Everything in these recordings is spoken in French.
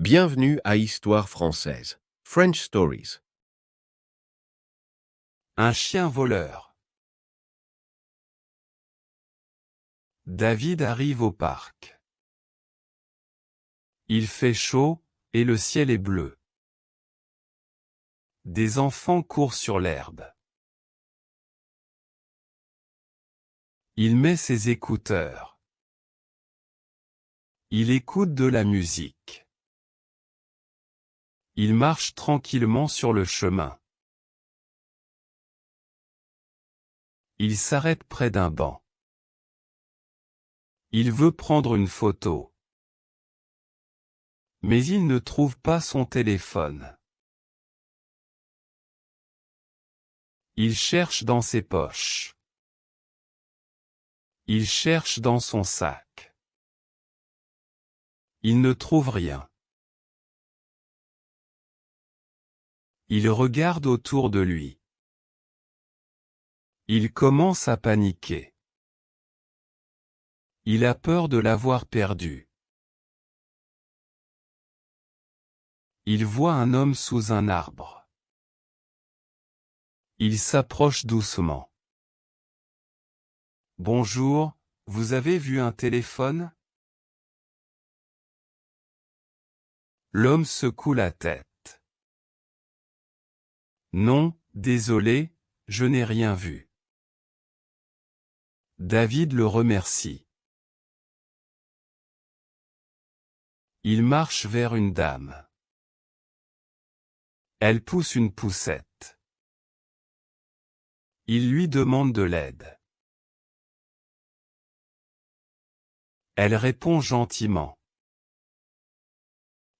Bienvenue à Histoire française. French Stories. Un chien voleur. David arrive au parc. Il fait chaud, et le ciel est bleu. Des enfants courent sur l'herbe. Il met ses écouteurs. Il écoute de la musique. Il marche tranquillement sur le chemin. Il s'arrête près d'un banc. Il veut prendre une photo. Mais il ne trouve pas son téléphone. Il cherche dans ses poches. Il cherche dans son sac. Il ne trouve rien. Il regarde autour de lui. Il commence à paniquer. Il a peur de l'avoir perdu. Il voit un homme sous un arbre. Il s'approche doucement. Bonjour, vous avez vu un téléphone? L'homme secoue la tête. Non, désolé, je n'ai rien vu. David le remercie. Il marche vers une dame. Elle pousse une poussette. Il lui demande de l'aide. Elle répond gentiment.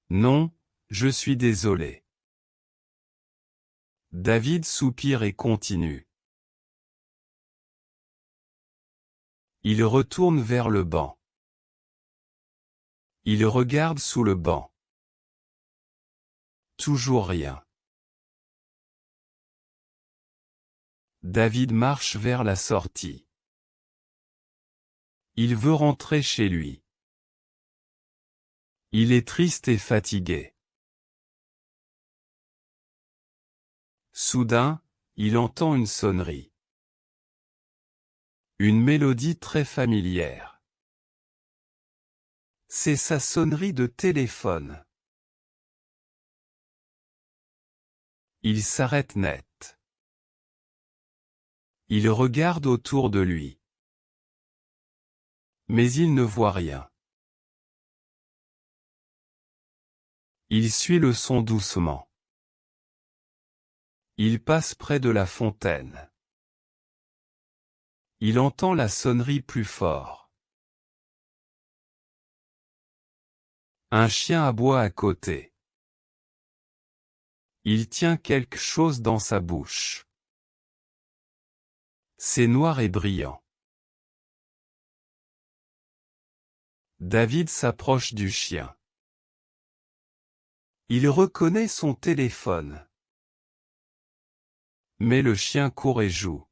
Non, je suis désolé. David soupire et continue. Il retourne vers le banc. Il regarde sous le banc. Toujours rien. David marche vers la sortie. Il veut rentrer chez lui. Il est triste et fatigué. Soudain, il entend une sonnerie. Une mélodie très familière. C'est sa sonnerie de téléphone. Il s'arrête net. Il regarde autour de lui. Mais il ne voit rien. Il suit le son doucement. Il passe près de la fontaine. Il entend la sonnerie plus fort. Un chien aboie à côté. Il tient quelque chose dans sa bouche. C'est noir et brillant. David s'approche du chien. Il reconnaît son téléphone. Mais le chien court et joue.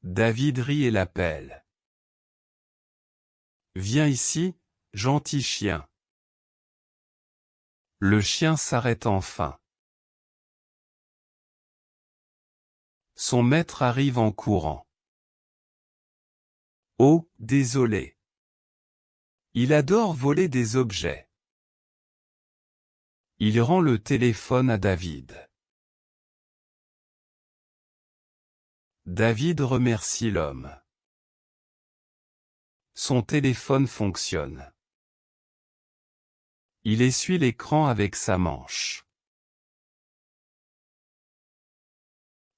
David rit et l'appelle. Viens ici, gentil chien. Le chien s'arrête enfin. Son maître arrive en courant. Oh, désolé. Il adore voler des objets. Il rend le téléphone à David. David remercie l'homme. Son téléphone fonctionne. Il essuie l'écran avec sa manche.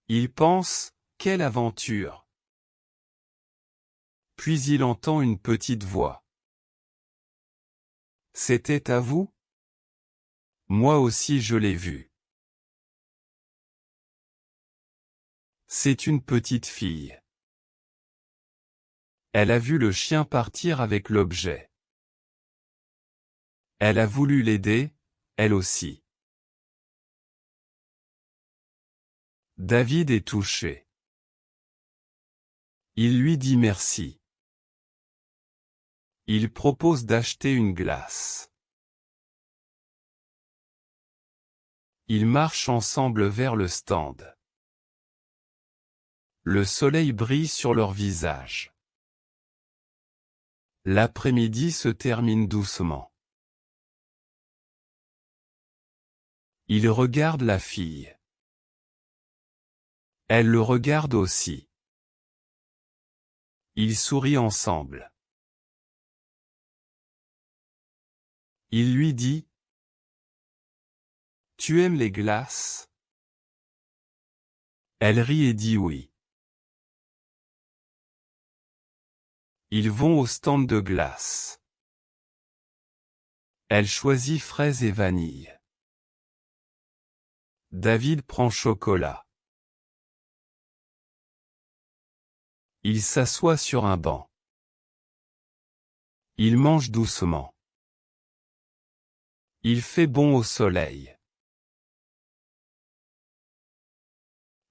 Il pense, quelle aventure! Puis il entend une petite voix. C'était à vous? Moi aussi je l'ai vu. C'est une petite fille. Elle a vu le chien partir avec l'objet. Elle a voulu l'aider, elle aussi. David est touché. Il lui dit merci. Il propose d'acheter une glace. Ils marchent ensemble vers le stand. Le soleil brille sur leur visage. L'après-midi se termine doucement. Il regarde la fille. Elle le regarde aussi. Ils sourient ensemble. Il lui dit : « Tu aimes les glaces ? » Elle rit et dit oui. Ils vont au stand de glace. Elle choisit fraises et vanille. David prend chocolat. Il s'assoit sur un banc. Il mange doucement. Il fait bon au soleil.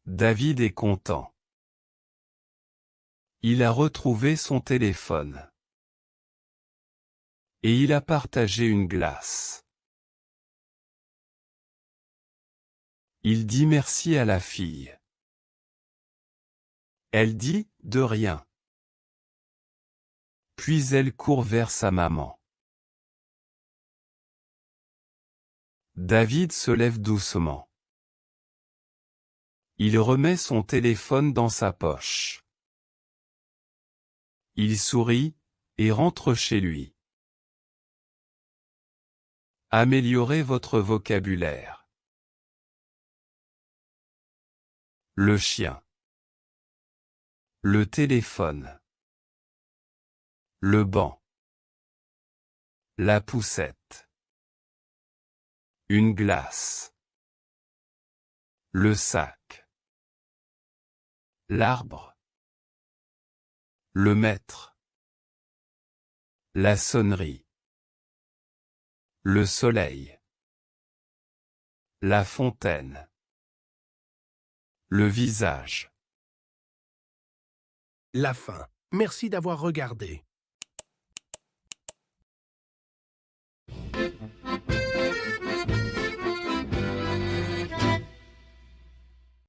David est content. Il a retrouvé son téléphone. Et il a partagé une glace. Il dit merci à la fille. Elle dit, de rien. Puis elle court vers sa maman. David se lève doucement. Il remet son téléphone dans sa poche. Il sourit, et rentre chez lui. Améliorez votre vocabulaire. Le chien. Le téléphone. Le banc. La poussette. Une glace. Le sac. L'arbre. Le maître. La sonnerie. Le soleil. La fontaine. Le visage. La fin. Merci d'avoir regardé.